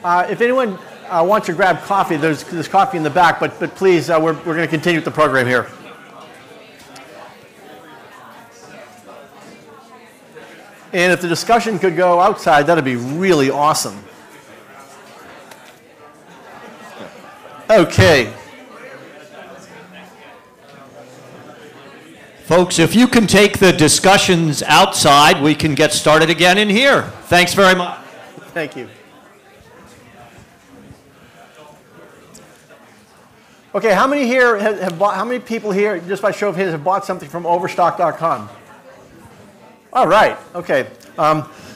If anyone wants to grab coffee, there's coffee in the back, but please, we're going to continue with the program here. And if the discussion could go outside, that'd be really awesome. Okay. Folks, if you can take the discussions outside, we can get started again in here. Thanks very much. Thank you. Okay, how many here have bought, how many people here, just by show of hands, have bought something from overstock.com? All right, okay.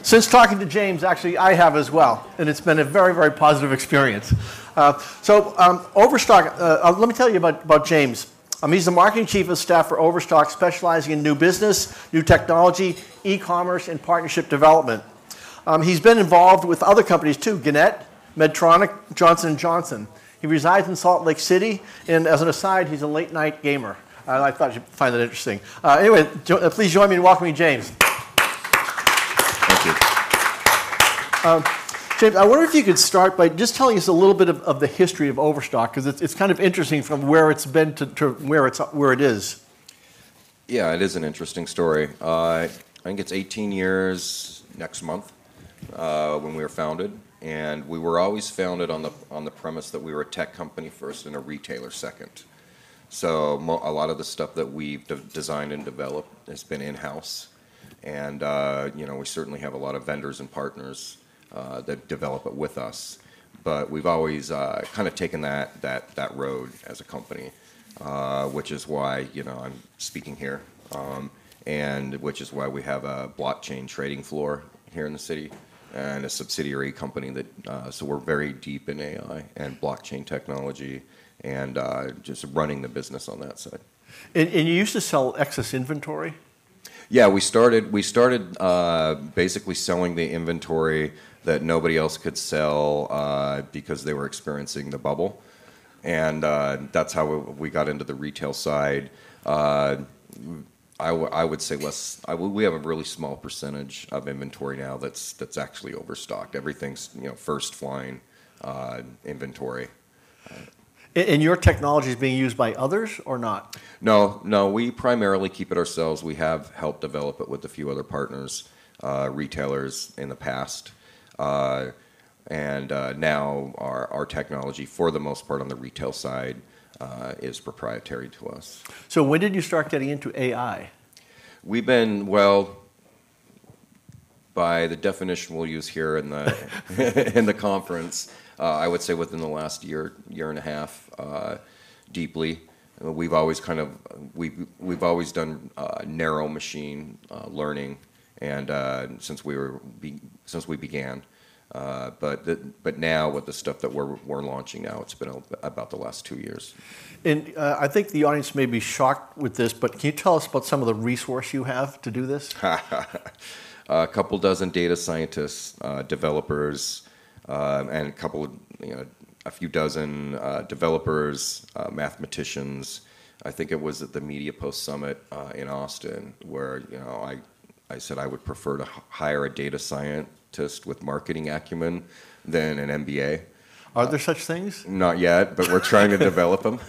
Since talking to James, actually, I have as well, and it's been a very, very positive experience. Overstock, let me tell you about James. He's the marketing chief of staff for Overstock, specializing in new business, new technology, e-commerce, and partnership development. He's been involved with other companies too, Gannett, Medtronic, Johnson & Johnson. He resides in Salt Lake City, and as an aside, he's a late-night gamer. I thought you'd find that interesting. Anyway, please join me in welcoming James. Thank you. James, I wonder if you could start by just telling us a little bit of the history of Overstock, because it's kind of interesting from where it's been to where it is. Yeah, it is an interesting story. I think it's 18 years next month when we were founded, and we were always founded on the premise that we were a tech company first and a retailer second. So a lot of the stuff that we've designed and developed has been in-house, and we certainly have a lot of vendors and partners that develop it with us. But we've always kind of taken that road as a company, which is why I'm speaking here, and which is why we have a blockchain trading floor here in the city and a subsidiary company that so we're very deep in AI and blockchain technology and just running the business on that side. And you used to sell excess inventory? Yeah, we started basically selling the inventory that nobody else could sell because they were experiencing the bubble, and that's how we got into the retail side. I would say less. We have a really small percentage of inventory now that's actually overstocked. Everything's first flying inventory. And your technology is being used by others or not? No, we primarily keep it ourselves. We have helped develop it with a few other partners, retailers in the past. And now our technology, for the most part on the retail side, is proprietary to us. So when did you start getting into AI? We've been, by the definition we'll use here in the in the conference, I would say within the last year and a half, deeply. We've always we've always done narrow machine learning, and since we began. But now with the stuff that we're launching now, it's been about the last 2 years. And I think the audience may be shocked with this, but can you tell us about some of the resource you have to do this? A couple dozen data scientists, developers, and a few dozen developers, mathematicians. I think it was at the Media Post Summit in Austin where I said I would prefer to hire a data scientist with marketing acumen than an MBA. Are there such things? Not yet, but we're trying to develop them.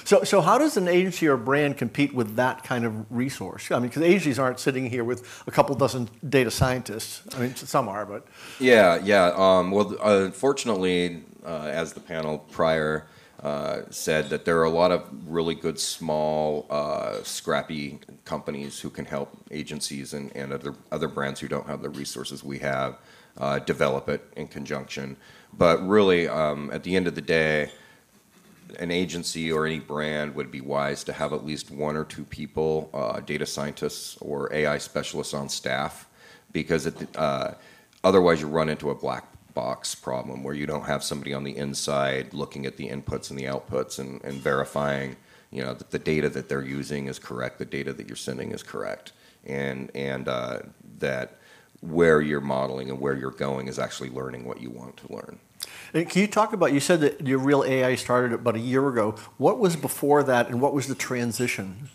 So how does an agency or brand compete with that kind of resource? I mean, because agencies aren't sitting here with a couple dozen data scientists. I mean, some are, but... Yeah. Fortunately, as the panel prior said, that there are a lot of really good small, scrappy companies who can help agencies and other brands who don't have the resources we have develop it in conjunction. But really, at the end of the day, an agency or any brand would be wise to have at least one or two people, data scientists or AI specialists on staff, because otherwise you run into a black box problem where you don't have somebody on the inside looking at the inputs and the outputs and verifying that the data that they're using is correct, the data that you're sending is correct, and that where you're modeling and where you're going is actually learning what you want to learn. And can you talk about, you said that your real AI started about a year ago. What was before that and what was the transition?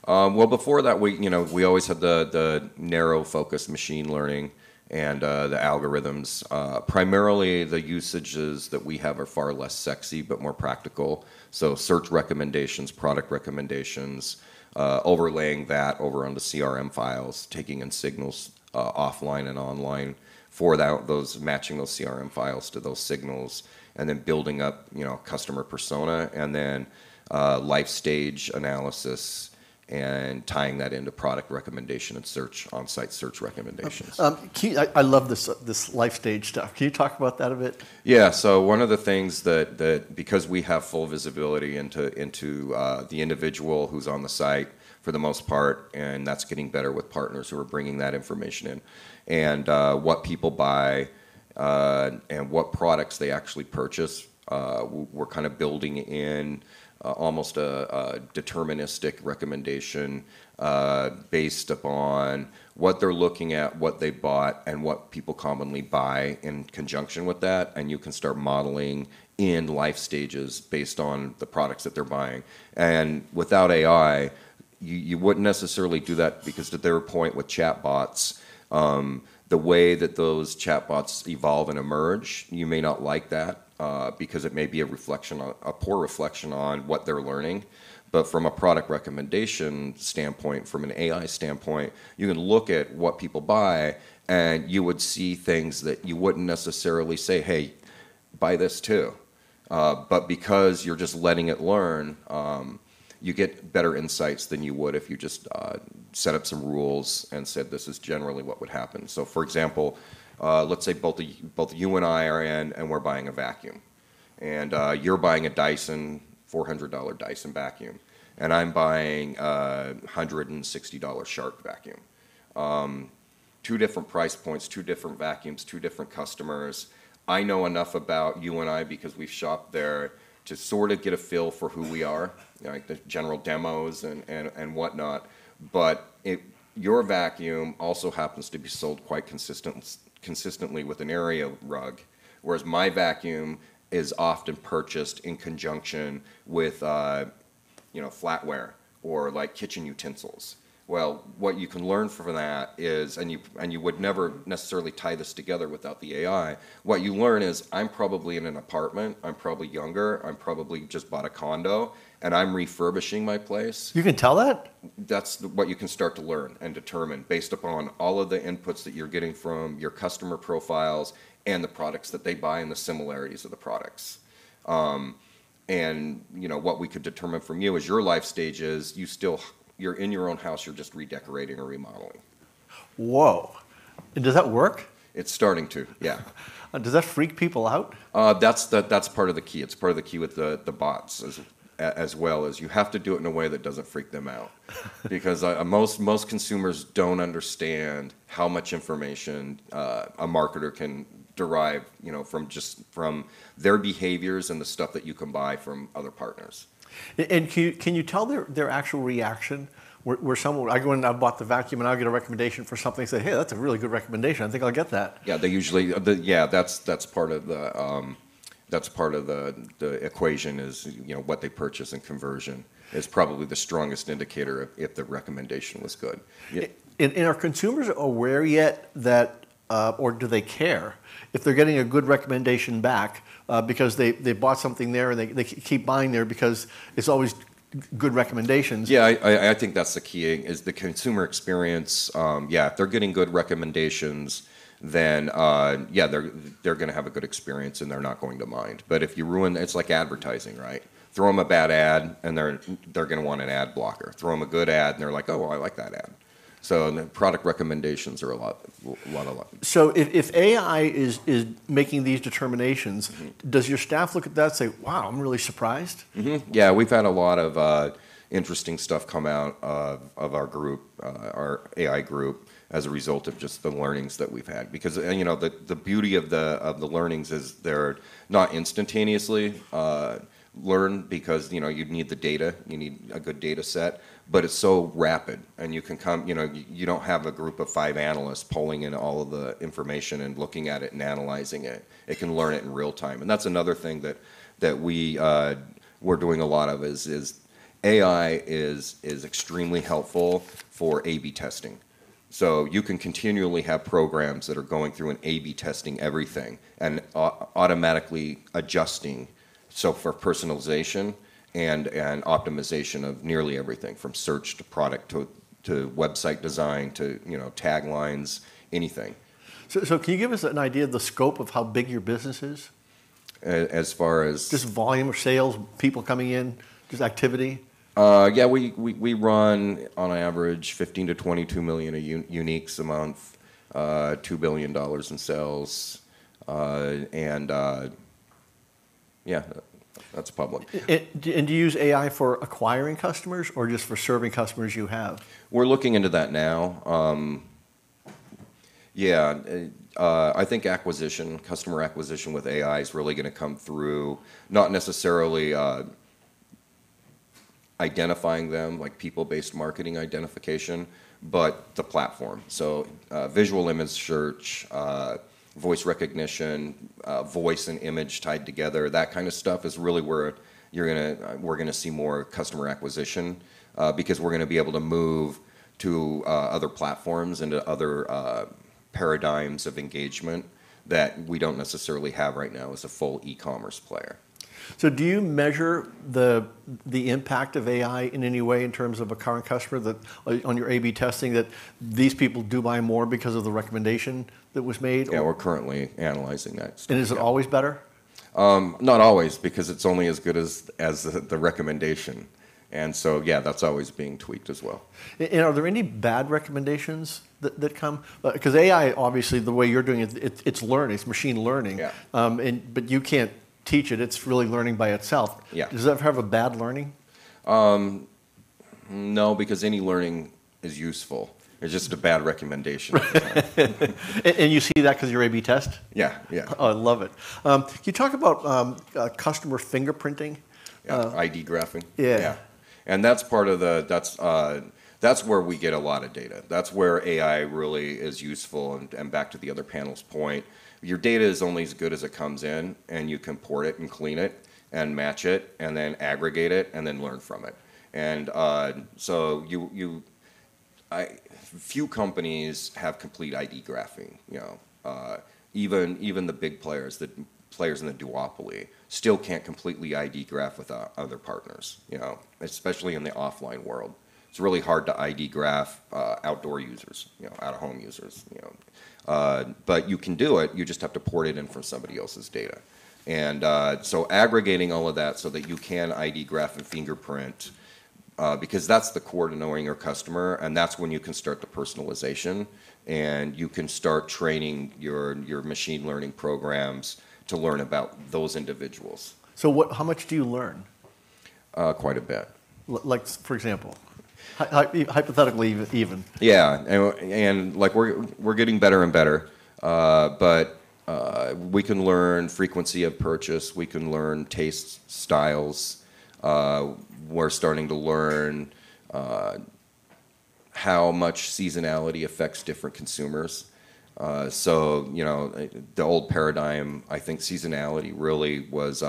Well, before that, we always had the narrow focused machine learning, and the algorithms. Primarily, the usages that we have are far less sexy, but more practical. So search recommendations, product recommendations, overlaying that over onto CRM files, taking in signals offline and online for those matching those CRM files to those signals, and then building up, customer persona, and then life stage analysis, and tying that into product recommendation and search, on-site search recommendations. I love this life stage stuff. Can you talk about that a bit? Yeah, so one of the things that because we have full visibility into the individual who's on the site for the most part, and that's getting better with partners who are bringing that information in, and what people buy and what products they actually purchase. We're kind of building in almost a deterministic recommendation based upon what they're looking at, what they bought, and what people commonly buy in conjunction with that. And you can start modeling in life stages based on the products that they're buying. And without AI, you wouldn't necessarily do that, because to their point with chatbots, the way that those chatbots evolve and emerge, you may not like that. Because it may be a poor reflection on what they're learning. But from a product recommendation standpoint, from an AI standpoint, you can look at what people buy, and you would see things that you wouldn't necessarily say, hey, buy this too. But because you're just letting it learn, you get better insights than you would if you just set up some rules and said this is generally what would happen. So for example, let's say both you and I are in, and we're buying a vacuum, and you're buying a Dyson $400 Dyson vacuum, and I'm buying a $160 Shark vacuum. Two different price points, two different vacuums, two different customers. I know enough about you and I, because we've shopped there, to sort of get a feel for who we are, like the general demos and whatnot. But your vacuum also happens to be sold quite consistently with an area rug, whereas my vacuum is often purchased in conjunction with flatware or like kitchen utensils. Well, what you can learn from that is, and you would never necessarily tie this together without the AI, what you learn is, I'm probably in an apartment, I'm probably younger, I'm probably just bought a condo, and I'm refurbishing my place. You can tell that? That's what you can start to learn and determine based upon all of the inputs that you're getting from your customer profiles and the products that they buy and the similarities of the products. And what we could determine from you as your life stages, you're in your own house, you're just redecorating or remodeling. Whoa. And does that work? It's starting to, yeah. Does that freak people out? That's part of the key. It's part of the key with the bots as well, as you have to do it in a way that doesn't freak them out. Because most consumers don't understand how much information a marketer can derive from their behaviors and the stuff that you can buy from other partners. And can you tell their actual reaction? Where someone, I go in and I bought the vacuum, and I'll get a recommendation for something, say, hey, that's a really good recommendation, I think I'll get that. Yeah, they usually, that's part of the equation is, what they purchase, and conversion is probably the strongest indicator if the recommendation was good. Yeah. And are consumers aware yet that, or do they care if they're getting a good recommendation back because they bought something there and they keep buying there because it's always good recommendations? Yeah, I think that's the key, is the consumer experience. If they're getting good recommendations, then they're going to have a good experience and they're not going to mind. But if you ruin, it's like advertising, right? Throw them a bad ad and they're going to want an ad blocker. Throw them a good ad and they're like, oh, well, I like that ad. So the product recommendations are a lot. So if AI is making these determinations, mm-hmm. does your staff look at that and say, wow, I'm really surprised? Mm-hmm. Yeah, we've had a lot of interesting stuff come out of our group, our AI group, as a result of just the learnings that we've had. Because the beauty of the learnings is they're not instantaneously learned, because you need the data, you need a good data set. But it's so rapid, and you can come, you don't have a group of 5 analysts pulling in all of the information and looking at it and analyzing it. It can learn it in real time, and that's another thing that we're doing a lot of is AI is extremely helpful for A/B testing. So you can continually have programs that are going through and A/B testing everything and automatically adjusting. So for personalization and optimization of nearly everything from search to product to website design to taglines, anything. So can you give us an idea of the scope of how big your business is? As far as just volume of sales, people coming in, just activity? Yeah, we run on average 15 to 22 million uniques a month, $2 billion in sales, and yeah, that's public. And do you use AI for acquiring customers or just for serving customers you have? We're looking into that now. Yeah, I think customer acquisition with AI is really going to come through, not necessarily identifying them, like people-based marketing identification, but the platform. So visual image search, voice recognition, voice and image tied together, that kind of stuff is really where we're gonna see more customer acquisition because we're gonna be able to move to other platforms and to other paradigms of engagement that we don't necessarily have right now as a full e-commerce player. So do you measure the impact of AI in any way in terms of a current customer that on your A/B testing that these people do buy more because of the recommendation that was made? Yeah, we're currently analyzing that stuff. And is it always better? Not always, because it's only as good as the recommendation. And so, yeah, that's always being tweaked as well. And are there any bad recommendations that come? Because AI, obviously, the way you're doing it, it's learning, it's machine learning. Yeah. But you can't teach it, it's really learning by itself. Yeah. Does that have a bad learning? No, because any learning is useful. It's just a bad recommendation. And you see that because your A/B test? Yeah, yeah. Oh, I love it. Can you talk about customer fingerprinting? Yeah, ID graphing. Yeah. And that's part of that's where we get a lot of data. That's where AI really is useful. And back to the other panel's point, your data is only as good as it comes in, and you can port it and clean it and match it and then aggregate it and then learn from it. And so few companies have complete ID graphing. Even the big players, the players in the duopoly, still can't completely ID graph with other partners. Especially in the offline world, it's really hard to ID graph outdoor users, out-of-home users. But you can do it. You just have to port it in from somebody else's data. And so aggregating all of that so that you can ID graph and fingerprint. Because that's the core to knowing your customer, and that's when you can start the personalization, and you can start training your machine learning programs to learn about those individuals. So how much do you learn? Quite a bit. Like, for example, hypothetically even. Yeah, and like we're getting better and better, but we can learn frequency of purchase. We can learn taste styles. We're starting to learn how much seasonality affects different consumers. So, the old paradigm, I think seasonality really was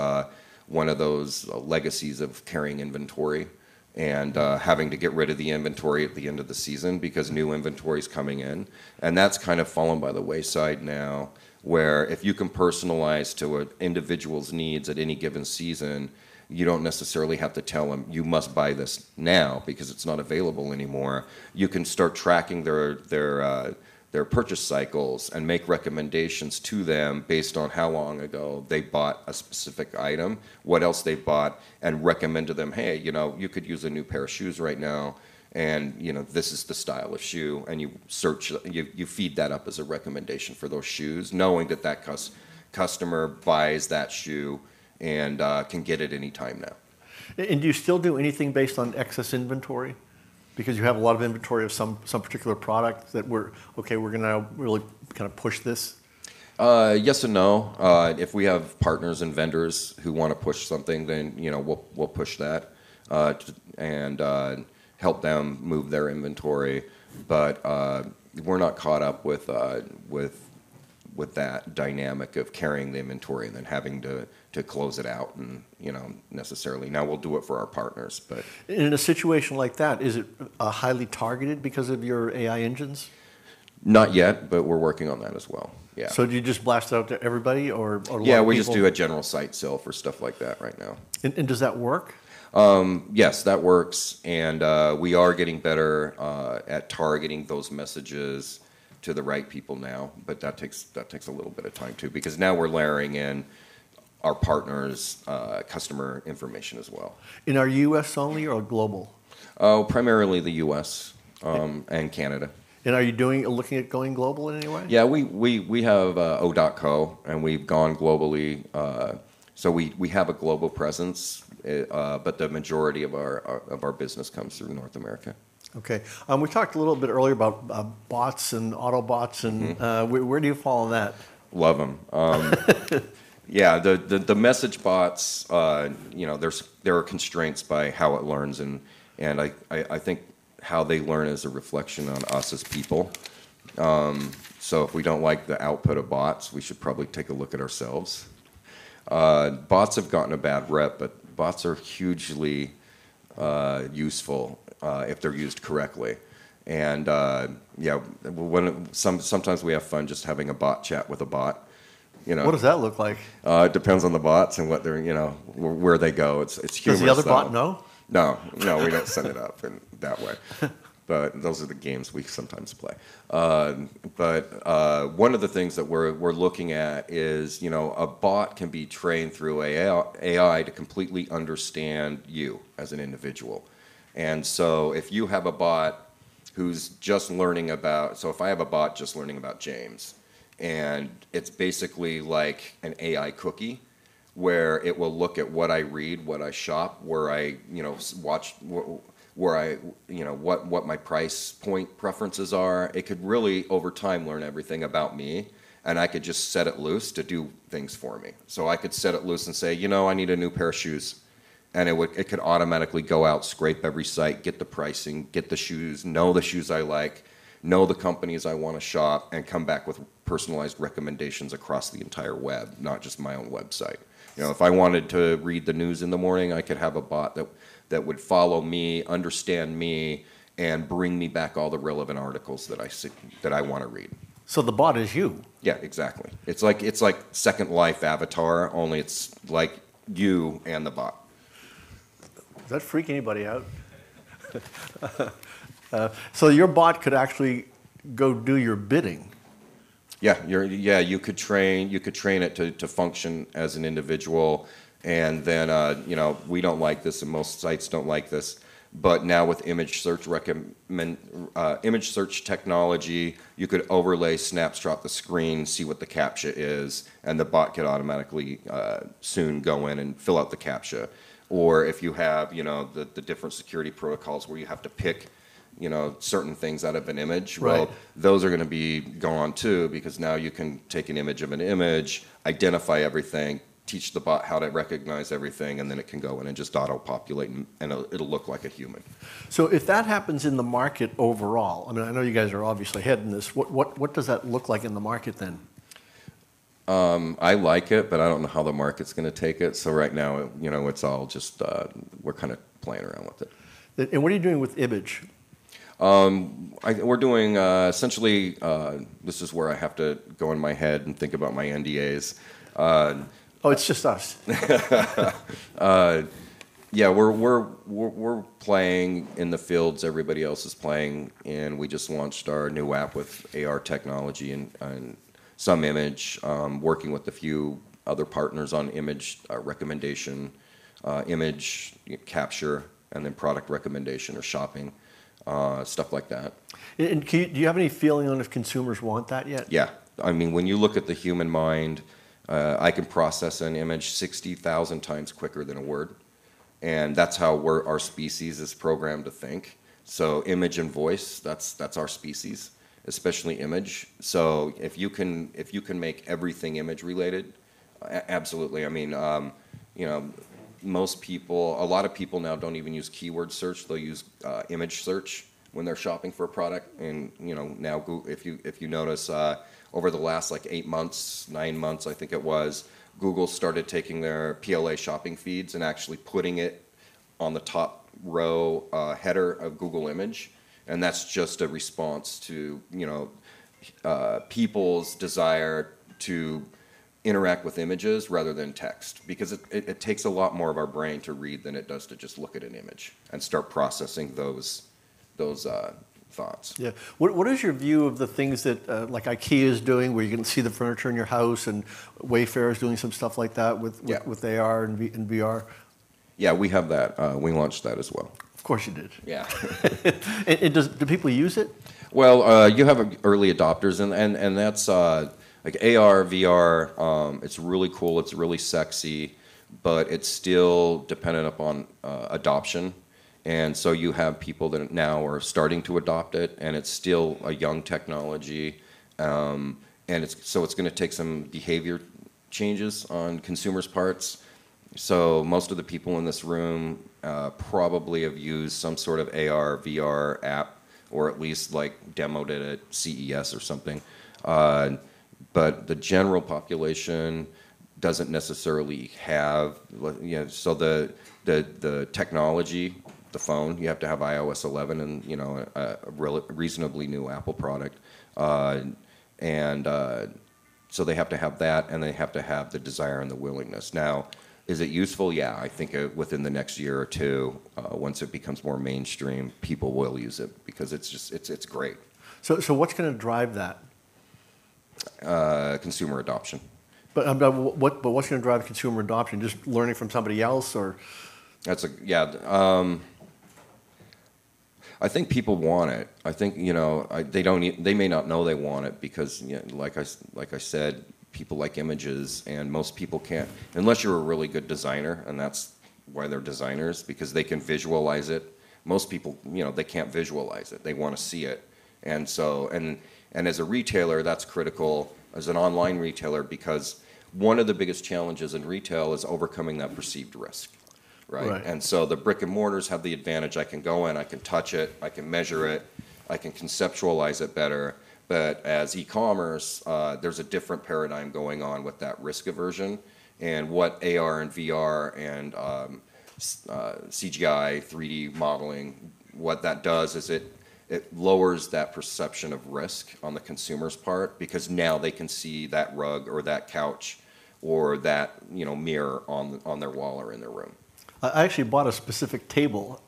one of those legacies of carrying inventory and having to get rid of the inventory at the end of the season because new inventory is coming in. And that's kind of fallen by the wayside now, where if you can personalize to an individual's needs at any given season, you don't necessarily have to tell them you must buy this now because it's not available anymore. You can start tracking their purchase cycles and make recommendations to them based on how long ago they bought a specific item, what else they bought, and recommend to them, hey, you could use a new pair of shoes right now, and this is the style of shoe, and you feed that up as a recommendation for those shoes, knowing that customer buys that shoe and can get it any time now. And do you still do anything based on excess inventory? Because you have a lot of inventory of some particular product that we're going to now really kind of push this? Yes and no. If we have partners and vendors who want to push something, then we'll push that and help them move their inventory. But we're not caught up with that dynamic of carrying the inventory and then having to close it out and necessarily. Now we'll do it for our partners, but in a situation like that, is it highly targeted because of your AI engines? Not yet, but we're working on that as well. Yeah. So do you just blast it out to everybody, or a lot Yeah, of we just people? do a general site sale for stuff like that right now. And does that work? Yes, that works, and we are getting better at targeting those messages to the right people now. But that takes a little bit of time too, because now we're layering in our partners' customer information as well. And are you U.S. only or global? Oh, primarily the U.S. And Canada. And are you looking at going global in any way? Yeah, we have O.co, and we've gone globally. So we have a global presence, but the majority of our business comes through North America. Okay. We talked a little bit earlier about bots and Autobots, and where do you fall on that? Love them. Yeah, the message bots, there are constraints by how it learns, and I think how they learn is a reflection on us as people. So if we don't like the output of bots, we should probably take a look at ourselves. Bots have gotten a bad rep, but bots are hugely useful if they're used correctly. And sometimes we have fun just having a bot chat with a bot. What does that look like? It depends on the bots and what they're, where they go. It's humorous. Does the other though. bot know? No, we don't set it up in that way. But those are the games we sometimes play. But one of the things that we're looking at is, a bot can be trained through AI to completely understand you as an individual. And so if you have a bot who's just learning about, so if I have a bot just learning about James, and it's basically like an AI cookie, where it will look at what I read, what I shop, where I, watch, where I, what my price point preferences are. It could really, over time, learn everything about me, and I could just set it loose to do things for me. So I could set it loose and say, I need a new pair of shoes, and it could automatically go out, scrape every site, get the pricing, get the shoes, know the shoes I like, know the companies I want to shop, and come back with personalized recommendations across the entire web, not just my own website. If I wanted to read the news in the morning, I could have a bot that would follow me, understand me, and bring me back all the relevant articles that I want to read. So the bot is you. Yeah, exactly. It's like Second Life Avatar, only it's like you and the bot. Does that freak anybody out? So your bot could actually go do your bidding. Yeah, you could train it to function as an individual, and then we don't like this, and most sites don't like this. But now with image search technology, you could overlay snapshot the screen, see what the CAPTCHA is, and the bot could automatically soon go in and fill out the CAPTCHA. Or if you have the different security protocols where you have to pick certain things out of an image, right. Well, those are going to be gone too, because now you can take an image of an image, identify everything, teach the bot how to recognize everything, and then it can go in and just auto-populate, and it'll look like a human. So if that happens in the market overall, I mean, I know you guys are obviously ahead in this, what does that look like in the market then? I like it, but I don't know how the market's going to take it. So right now, it's all just, we're kind of playing around with it. And what are you doing with image? We're doing essentially. This is where I have to go in my head and think about my NDAs. Oh, it's just us. Yeah, we're playing in the fields everybody else is playing, and we just launched our new app with AR technology and some image. Working with a few other partners on image recommendation, image capture, and then product recommendation or shopping. Stuff like that. And do you have any feeling on if consumers want that yet? Yeah. I mean, when you look at the human mind, I can process an image 60,000 times quicker than a word. And that's how our species is programmed to think. So image and voice, that's our species, especially image. So if you can make everything image related, absolutely. I mean, most people, a lot of people now don't even use keyword search. They'll use image search when they're shopping for a product. And now if you notice, over the last 9 months, I think it was, Google started taking their PLA shopping feeds and actually putting it on the top row header of Google Image, and that's just a response to people's desire to interact with images rather than text, because it takes a lot more of our brain to read than it does to just look at an image and start processing those thoughts. Yeah. What is your view of the things that like IKEA is doing, where you can see the furniture in your house, and Wayfair is doing some stuff like that with AR and VR? Yeah, we have that. We launched that as well. Of course you did. Yeah. And do people use it? Well, you have early adopters, and that's like AR, VR. It's really cool. It's really sexy, but it's still dependent upon adoption. And so you have people that now are starting to adopt it, and it's still a young technology, and it's going to take some behavior changes on consumers' parts. So most of the people in this room probably have used some sort of AR, VR app, or at least like demoed it at CES or something. But the general population doesn't necessarily have, so the technology, the phone, you have to have iOS 11 and a reasonably new Apple product, so they have to have that, and they have to have the desire and the willingness. Now, is it useful? Yeah, I think within the next year or two, once it becomes more mainstream, people will use it because it's great. So what's going to drive that? Consumer adoption. But what's going to drive consumer adoption? Just learning from somebody else, or? I think people want it. I think they may not know they want it because like I said, people like images, and most people can't unless you're a really good designer, and that's why they're designers, because they can visualize it. Most people, they can't visualize it. They want to see it, and so and as a retailer, that's critical as an online retailer, because one of the biggest challenges in retail is overcoming that perceived risk. Right. And so the brick and mortars have the advantage. I can go in, I can touch it, I can measure it, I can conceptualize it better. But as e-commerce, there's a different paradigm going on with that risk aversion. And what AR and VR and CGI, 3D modeling, what that does is it lowers that perception of risk on the consumer's part, because now they can see that rug or that couch or that mirror on their wall or in their room. I actually bought a specific table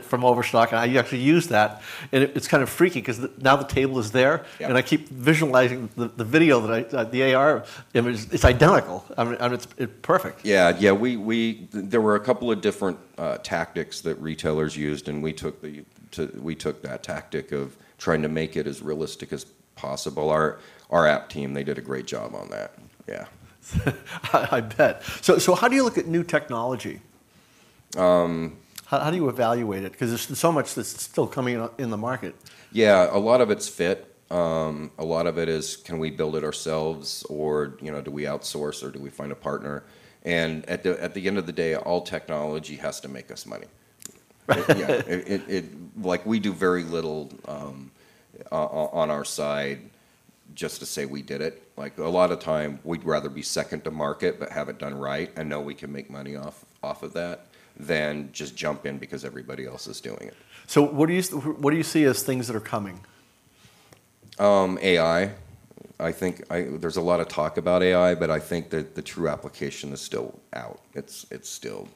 from Overstock, and I actually used that, and it's kind of freaky because now the table is there, and I keep visualizing the video that the AR image. It's identical. I mean, it's perfect. Yeah. There were a couple of different tactics that retailers used, and we took that tactic of trying to make it as realistic as possible. Our app team, they did a great job on that. Yeah. I bet. So how do you look at new technology? How do you evaluate it? Because there's so much that's still coming in the market. Yeah, a lot of it's fit. A lot of it is, can we build it ourselves, or do we outsource, or do we find a partner? And at the end of the day, all technology has to make us money. Like we do very little on our side just to say we did it. Like a lot of time, we'd rather be second to market but have it done right and know we can make money off of that, than just jump in because everybody else is doing it. So what do you see as things that are coming? AI. I think there's a lot of talk about AI, but I think that the true application is still out. It's still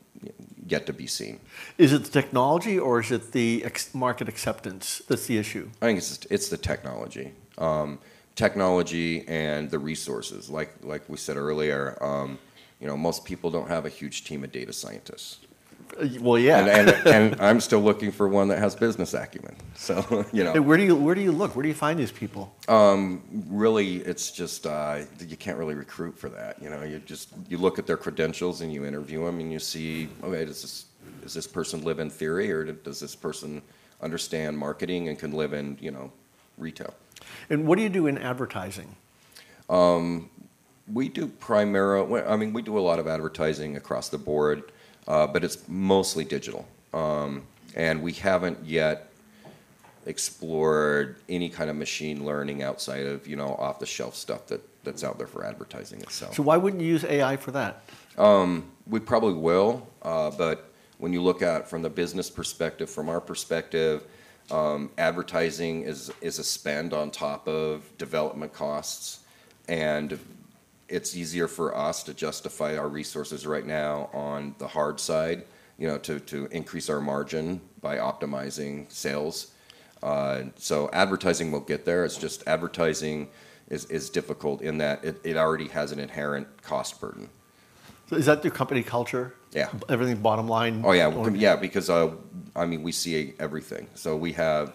yet to be seen. Is it the technology, or is it the market acceptance that's the issue? I think it's the technology. Technology and the resources. Like we said earlier, most people don't have a huge team of data scientists. Well, yeah. and I'm still looking for one that has business acumen. So, Hey, where do you look? Where do you find these people? Really, it's just you can't really recruit for that. You look at their credentials and you interview them and you see, okay, does this person live in theory, or does this person understand marketing and can live in retail? And what do you do in advertising? We do we do a lot of advertising across the board. But it's mostly digital, and we haven't yet explored any kind of machine learning outside of off-the-shelf stuff that's out there for advertising itself. So why wouldn't you use AI for that? We probably will, but when you look at it from the business perspective, from our perspective, Advertising is a spend on top of development costs, and it's easier for us to justify our resources right now on the hard side, to increase our margin by optimizing sales. So advertising will get there. It's just advertising is difficult in that it already has an inherent cost burden. So is that your company culture? Yeah. Everything bottom line? Oh, yeah. Yeah, because, we see everything. So we have,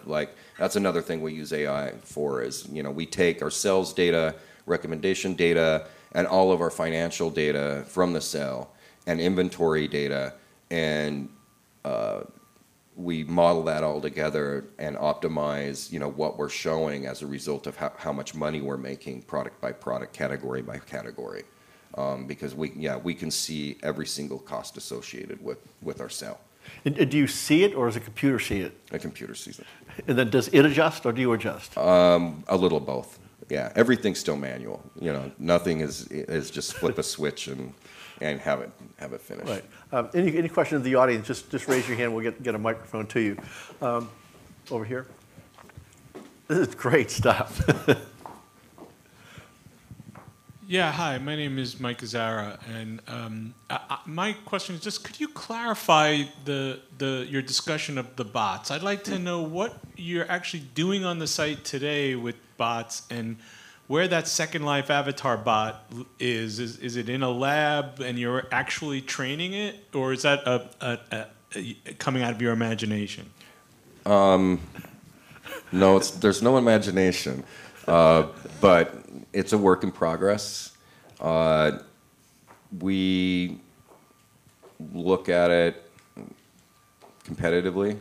that's another thing we use AI for is, we take our sales data, recommendation data, and all of our financial data from the sale and inventory data, and we model that all together and optimize, what we're showing as a result of how much money we're making product by product, category by category. Because we can see every single cost associated with our sale. And do you see it, or does a computer see it? A computer sees it. And then does it adjust, or do you adjust? A little both. Yeah, everything's still manual. Nothing is just flip a switch and have it finished. Right. Any questions of the audience? Just raise your hand. We'll get a microphone to you. Over here. This is great stuff. Yeah, hi, my name is Mike Azara, and my question is just, could you clarify your discussion of the bots? I'd like to know what you're actually doing on the site today with bots, and where that Second Life avatar bot is. Is it in a lab and you're actually training it, or is that coming out of your imagination? No, there's no imagination, but it's a work in progress. We look at it competitively.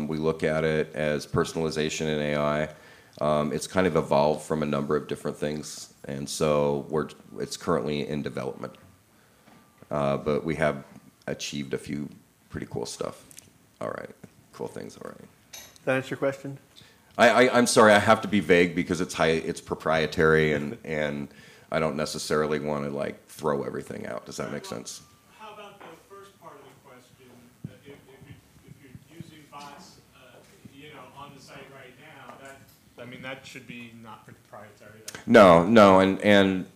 We look at it as personalization in AI. It's kind of evolved from a number of different things, and so it's currently in development. But we have achieved a few pretty cool stuff. All right, cool things. All right. Does that answer your question? I'm sorry, I have to be vague because it's proprietary, and I don't necessarily want to throw everything out. Does that make sense? How about the first part of the question? If you're using bots, on the site right now, that should be not proprietary. No, and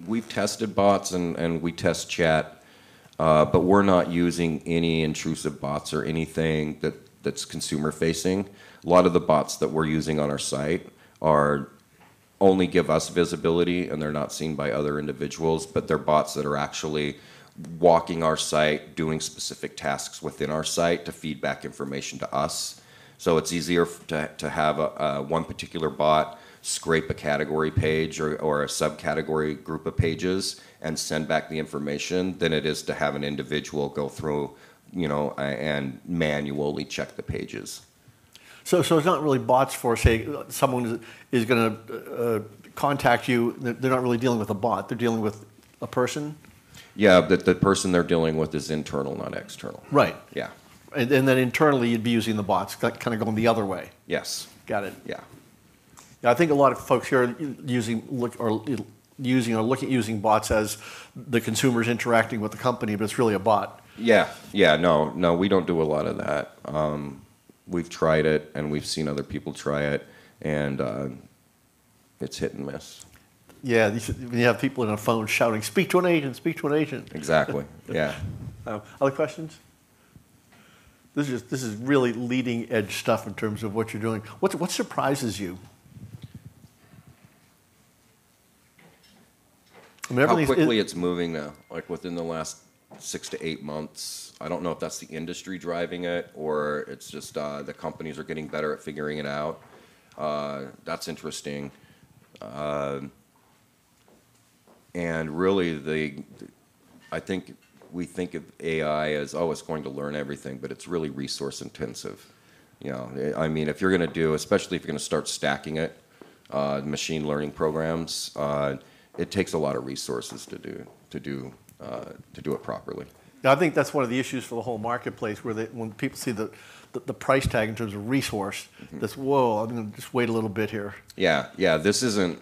we've tested bots and we test chat, but we're not using any intrusive bots or anything that's consumer facing. A lot of the bots that we're using on our site only give us visibility, and they're not seen by other individuals, but they're bots that are actually walking our site, doing specific tasks within our site to feed back information to us. So it's easier to have one particular bot scrape a category page or a subcategory group of pages and send back the information than it is to have an individual go through, and manually check the pages. So it's not really bots for, say, someone is going to contact you. They're not really dealing with a bot. They're dealing with a person? Yeah, the person they're dealing with is internal, not external. Right. Yeah. And then internally, you'd be using the bots, kind of going the other way. Yes. Got it. Yeah. I think a lot of folks here are using bots as the consumers interacting with the company, but it's really a bot. Yeah. No, we don't do a lot of that. We've tried it, and we've seen other people try it, and it's hit and miss. Yeah, when you have people in a phone shouting, "Speak to an agent! Speak to an agent!" Exactly. Yeah. Other questions? This is really leading edge stuff in terms of what you're doing. What surprises you? How quickly it's moving now, within the last 6 to 8 months. I don't know if that's the industry driving it or it's just the companies are getting better at figuring it out. That's interesting. And really, I think we think of AI as, it's going to learn everything, but it's really resource intensive. If you're going to do, especially if you're going to start stacking it, machine learning programs, it takes a lot of resources to do it properly. Now, I think that's one of the issues for the whole marketplace, where when people see the price tag in terms of resource, that's, whoa, I'm going to just wait a little bit here. Yeah. This isn't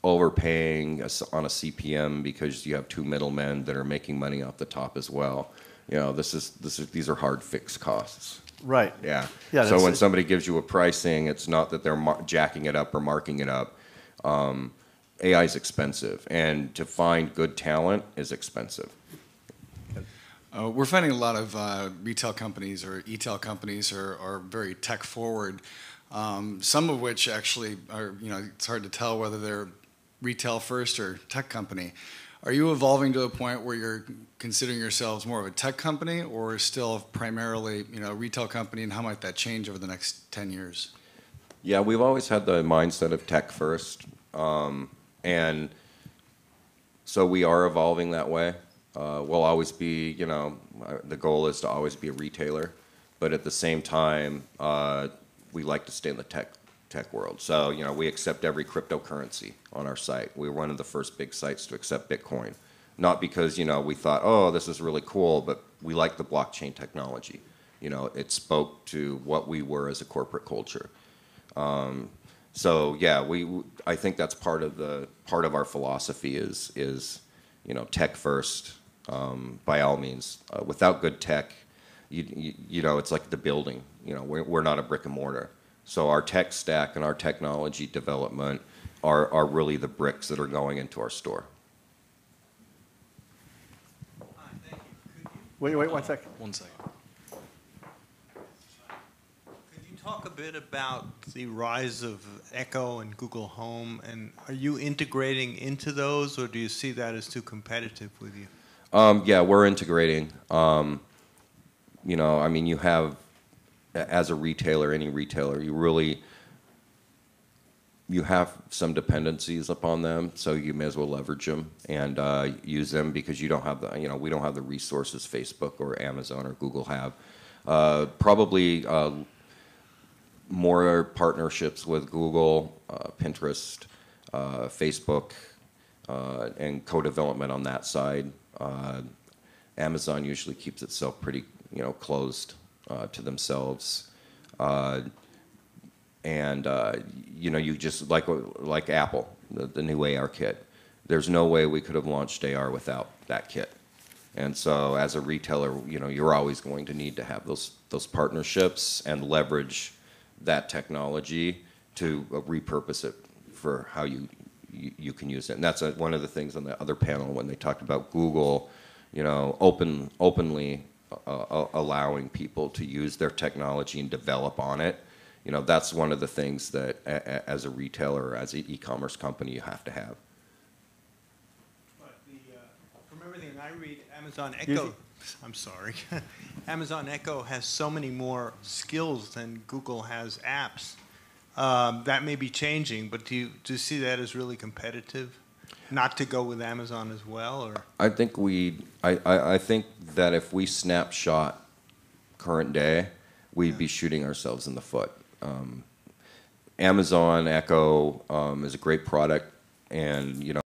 overpaying on a CPM because you have two middlemen that are making money off the top as well. You know, these are hard fixed costs. Right. Yeah. Yeah, So when somebody gives you a pricing, it's not that they're jacking it up or marking it up. AI is expensive, and to find good talent is expensive. We're finding a lot of retail companies or e-tail companies are very tech forward. Some of which actually are, it's hard to tell whether they're retail first or tech company. Are you evolving to a point where you're considering yourselves more of a tech company or still primarily, retail company, and how might that change over the next 10 years? Yeah, we've always had the mindset of tech first. And so we are evolving that way. We'll always be, the goal is to always be a retailer. But at the same time, we like to stay in the tech world. So, we accept every cryptocurrency on our site. We were one of the first big sites to accept Bitcoin. Not because, we thought, oh, this is really cool, but we like the blockchain technology. It spoke to what we were as a corporate culture. So yeah, I think that's part of our philosophy is tech first, by all means. Without good tech, it's like the building. We're not a brick and mortar. So our tech stack and our technology development are really the bricks that are going into our store. Thank you. Wait 1 second. 1 second. Could you talk a bit about the rise of Echo and Google Home, and are you integrating into those, or do you see that as too competitive with you? Yeah, we're integrating. You have, as a retailer, any retailer, you have some dependencies upon them, so you may as well leverage them and use them because you don't have we don't have the resources Facebook or Amazon or Google have. Probably more partnerships with Google, Pinterest, Facebook, and co-development on that side. Amazon usually keeps itself pretty, closed to themselves. You just like Apple, the new AR kit. There's no way we could have launched AR without that kit. And so, as a retailer, you're always going to need to have those partnerships and leverage that technology to repurpose it for how you can use it. And that's one of the things on the other panel when they talked about Google, openly allowing people to use their technology and develop on it. That's one of the things that as a retailer or as an e-commerce company you have to have. But from everything I read, Amazon Echo, I'm sorry, Amazon Echo has so many more skills than Google has apps. That may be changing, but do you see that as really competitive? Not to go with Amazon as well, or? I think I think that if we snapshot current day, we'd be shooting ourselves in the foot. Amazon Echo is a great product, and